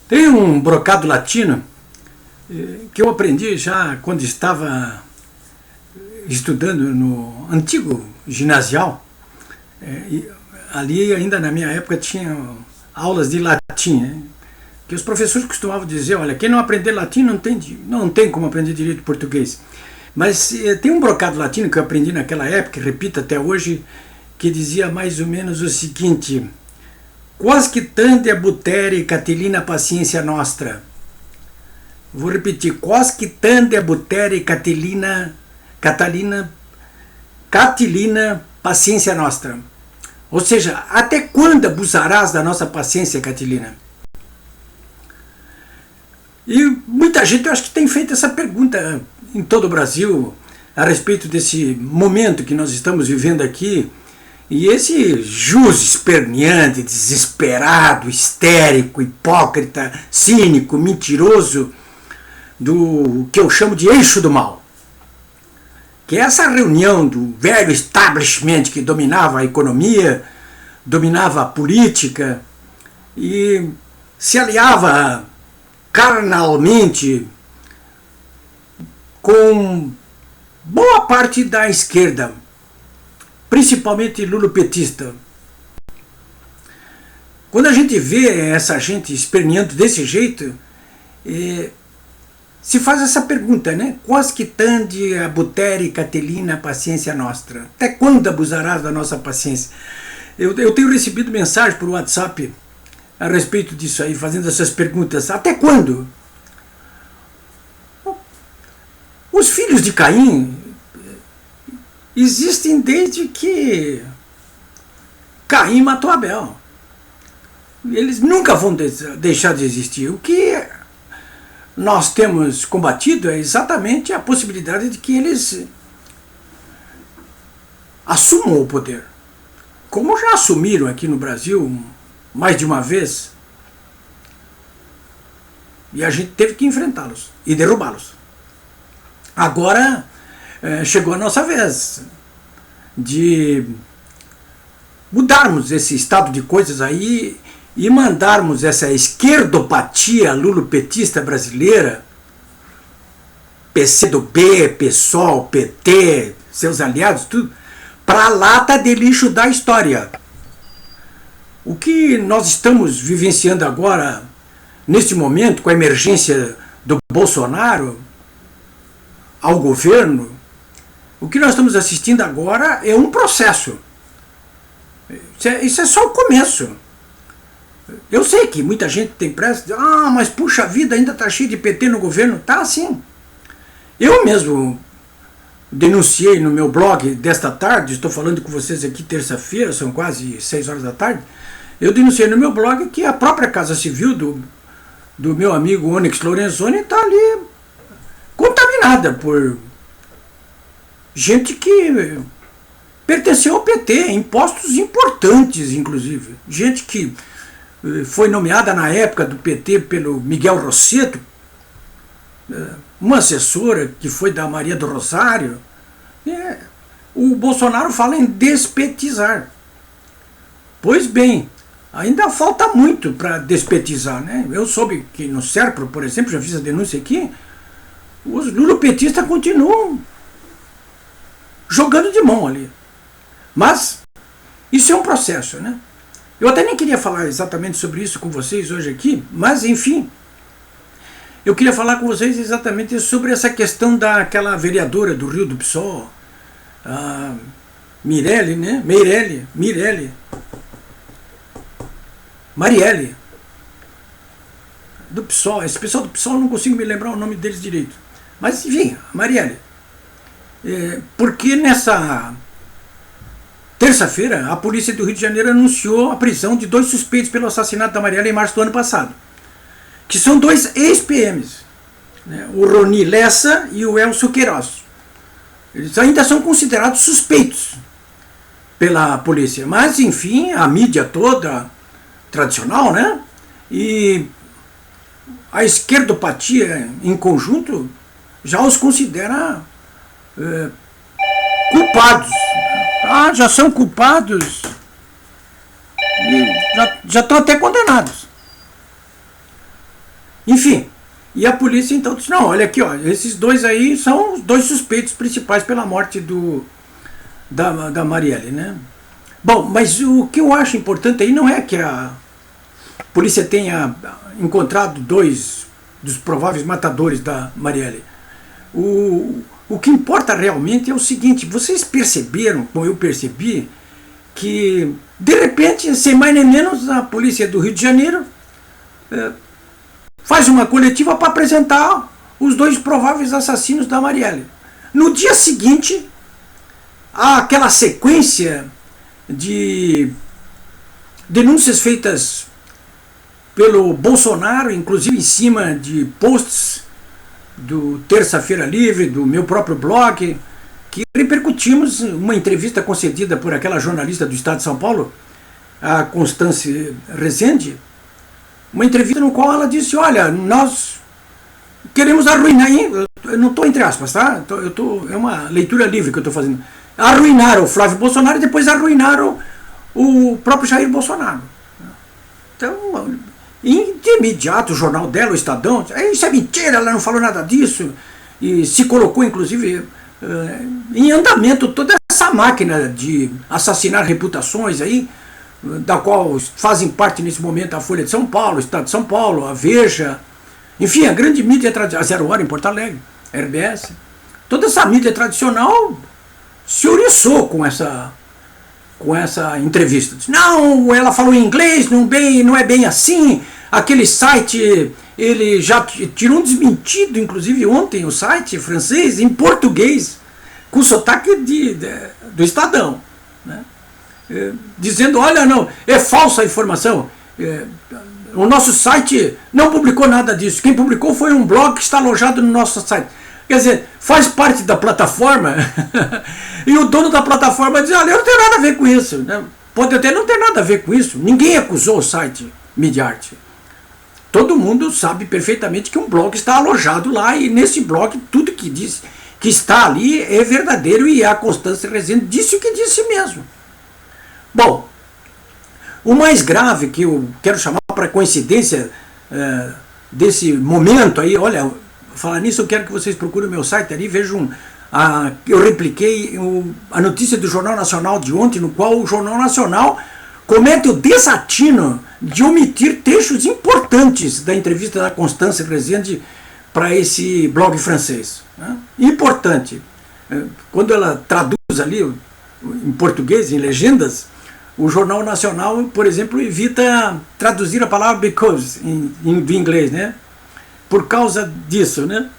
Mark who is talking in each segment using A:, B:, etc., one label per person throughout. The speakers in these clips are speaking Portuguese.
A: Tem um brocado latino que eu aprendi já quando estava estudando no antigo ginasial. Ali ainda na minha época tinha aulas de latim, né? Que os professores costumavam dizer, olha, quem não aprender latim não tem como aprender direito português. Mas tem um brocado latino que eu aprendi naquela época, repito até hoje, que dizia mais ou menos o seguinte: quasque tande abutere Catilina paciência nostra. Vou repetir: quasque tande abutere Catilina paciência nostra. Ou seja, até quando abusarás da nossa paciência, Catilina? E muita gente, eu acho que tem feito essa pergunta em todo o Brasil a respeito desse momento que nós estamos vivendo aqui. E esse jus esperneante, desesperado, histérico, hipócrita, cínico, mentiroso, do que eu chamo de eixo do mal. Que é essa reunião do velho establishment que dominava a economia, dominava a política e se aliava carnalmente com boa parte da esquerda, principalmente lulopetista. Quando a gente vê essa gente esperneando desse jeito, se faz essa pergunta, né? Quasque tande abutere Catilina paciência nostra. Até quando abusarás da nossa paciência? Eu tenho recebido mensagem por WhatsApp a respeito disso aí, fazendo essas perguntas. Até quando? Os filhos de Caim existem desde que Caim matou Abel. Eles nunca vão deixar de existir. O que nós temos combatido é exatamente a possibilidade de que eles assumam o poder. Como já assumiram aqui no Brasil mais de uma vez, e a gente teve que enfrentá-los e derrubá-los. Agora chegou a nossa vez de mudarmos esse estado de coisas aí e mandarmos essa esquerdopatia lulopetista brasileira, PCdoB, PSOL, PT, seus aliados, tudo, para a lata de lixo da história. O que nós estamos vivenciando agora, neste momento, com a emergência do Bolsonaro ao governo, o que nós estamos assistindo agora é um processo. Isso é só o começo. Eu sei que muita gente tem pressa, mas puxa vida, ainda está cheio de PT no governo. Tá assim. Eu mesmo denunciei no meu blog desta tarde, estou falando com vocês aqui terça-feira, são quase 6 horas da tarde, eu denunciei no meu blog que a própria Casa Civil do meu amigo Onyx Lorenzoni está ali contaminada por gente que pertenceu ao PT, em postos importantes, inclusive. Gente que foi nomeada na época do PT pelo Miguel Rosseto, uma assessora que foi da Maria do Rosário. O Bolsonaro fala em despetizar. Pois bem, ainda falta muito para despetizar, né? Eu soube que no Serpro, por exemplo, já fiz a denúncia aqui, os lulopetistas continuam jogando de mão ali. Mas isso é um processo, né? Eu até nem queria falar exatamente sobre isso com vocês hoje aqui, mas enfim, eu queria falar com vocês exatamente sobre essa questão daquela vereadora do Rio do PSOL, a Marielle, do PSOL. Esse pessoal do PSOL eu não consigo me lembrar o nome deles direito. Mas enfim, Marielle. Porque nessa terça-feira a polícia do Rio de Janeiro anunciou a prisão de 2 suspeitos pelo assassinato da Marielle em março do ano passado, que são 2 ex-PMs, né? O Roni Lessa e o Elcio Queiroz. Eles ainda são considerados suspeitos pela polícia, mas enfim, a mídia toda tradicional, né? E a esquerdopatia em conjunto já os considera culpados. Já são culpados e já estão até condenados. Enfim, e a polícia então disse, não, olha aqui, ó, esses dois aí são os dois suspeitos principais pela morte da Marielle, né? Bom, mas o que eu acho importante aí não é que a polícia tenha encontrado dois dos prováveis matadores da Marielle. O que importa realmente é o seguinte, vocês perceberam, como eu percebi, que de repente, sem mais nem menos, a polícia do Rio de Janeiro faz uma coletiva para apresentar os dois prováveis assassinos da Marielle. No dia seguinte, há aquela sequência de denúncias feitas pelo Bolsonaro, inclusive em cima de posts do Terça-feira Livre, do meu próprio blog, que repercutimos uma entrevista concedida por aquela jornalista do Estado de São Paulo, a Constância Rezende, uma entrevista no qual ela disse, olha, nós queremos arruinar, eu não estou entre aspas, tá? É uma leitura livre que eu estou fazendo, arruinaram o Flávio Bolsonaro e depois arruinaram o próprio Jair Bolsonaro. Então, de imediato o jornal dela, o Estadão, isso é mentira, ela não falou nada disso, e se colocou inclusive em andamento toda essa máquina de assassinar reputações aí, da qual fazem parte nesse momento a Folha de São Paulo, o Estado de São Paulo, a Veja, enfim, a grande mídia tradicional, a Zero Hora em Porto Alegre, a RBS, toda essa mídia tradicional se oriçou com essa entrevista. Diz, não, ela falou em inglês, não é bem assim, aquele site, ele já tirou um desmentido, inclusive ontem, o site francês, em português, com sotaque do Estadão, né? Dizendo, olha, não, é falsa a informação, o nosso site não publicou nada disso, quem publicou foi um blog que está alojado no nosso site. Quer dizer, faz parte da plataforma e o dono da plataforma diz, olha, eu não tenho nada a ver com isso, né? Pode até não ter nada a ver com isso, ninguém acusou o site Midiarte. Todo mundo sabe perfeitamente que um blog está alojado lá e nesse blog tudo que diz que está ali é verdadeiro e a Constância Rezende disse o que disse mesmo. Bom, o mais grave que eu quero chamar para coincidência desse momento aí, olha, falar nisso, eu quero que vocês procurem o meu site ali, vejam, eu repliquei a notícia do Jornal Nacional de ontem, no qual o Jornal Nacional comete o desatino de omitir trechos importantes da entrevista da Constância Rezende para esse blog francês, né? Importante. Quando ela traduz ali em português, em legendas, o Jornal Nacional, por exemplo, evita traduzir a palavra because em inglês, né? Por causa disso, né?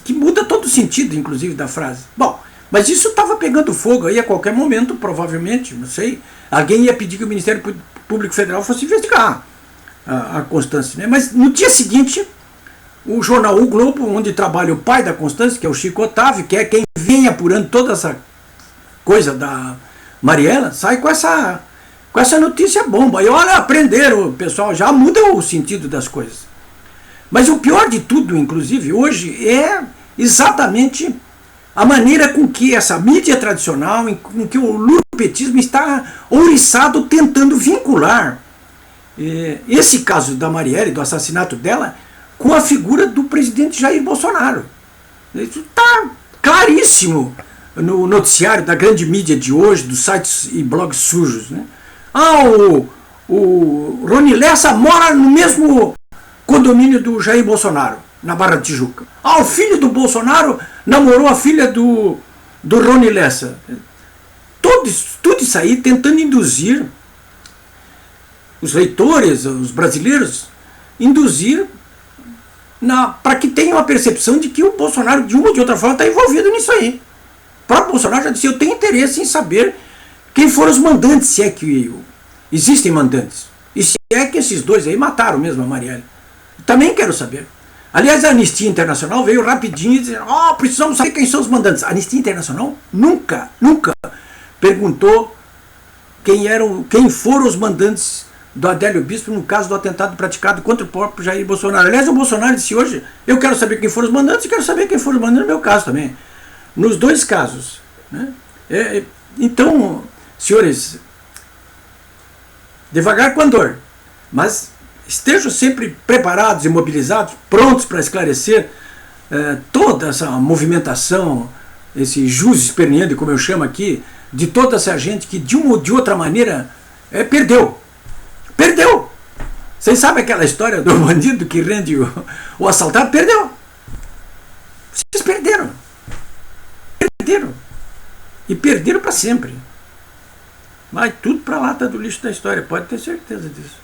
A: Que muda todo o sentido, inclusive, da frase. Bom, mas isso estava pegando fogo aí a qualquer momento, provavelmente, não sei. Alguém ia pedir que o Ministério Público Federal fosse investigar a Constância, né? Mas no dia seguinte, o jornal O Globo, onde trabalha o pai da Constância, que é o Chico Otávio, que é quem vem apurando toda essa coisa da Mariela, sai com essa notícia bomba. E olha, aprenderam, pessoal, já muda o sentido das coisas. Mas o pior de tudo, inclusive, hoje, é exatamente a maneira com que essa mídia tradicional, com que o lulopetismo está ouriçado tentando vincular esse caso da Marielle, do assassinato dela, com a figura do presidente Jair Bolsonaro. Isso está claríssimo no noticiário da grande mídia de hoje, dos sites e blogs sujos, né? O Rony Lessa mora no mesmo condomínio do Jair Bolsonaro, na Barra de Tijuca. O filho do Bolsonaro namorou a filha do Rony Lessa. Tudo isso aí tentando induzir os leitores, os brasileiros, para que tenham a percepção de que o Bolsonaro, de uma ou de outra forma, está envolvido nisso aí. O próprio Bolsonaro já disse, eu tenho interesse em saber quem foram os mandantes, se é que existem mandantes. E se é que esses dois aí mataram mesmo a Marielle. Também quero saber. Aliás, a Anistia Internacional veio rapidinho e disse, precisamos saber quem são os mandantes. A Anistia Internacional nunca perguntou quem foram os mandantes do Adélio Bispo no caso do atentado praticado contra o próprio Jair Bolsonaro. Aliás, o Bolsonaro disse hoje, eu quero saber quem foram os mandantes e quero saber quem foram os mandantes no meu caso também. Nos dois casos, né? Então, senhores, devagar com a dor, mas estejam sempre preparados e mobilizados, prontos para esclarecer toda essa movimentação, esse jus esperneando, como eu chamo aqui, de toda essa gente que de uma ou de outra maneira perdeu. Perdeu! Vocês sabem aquela história do bandido que rende o assaltado? Perdeu! Vocês perderam. Perderam. E perderam para sempre. Vai tudo para a lata do lixo da história, pode ter certeza disso.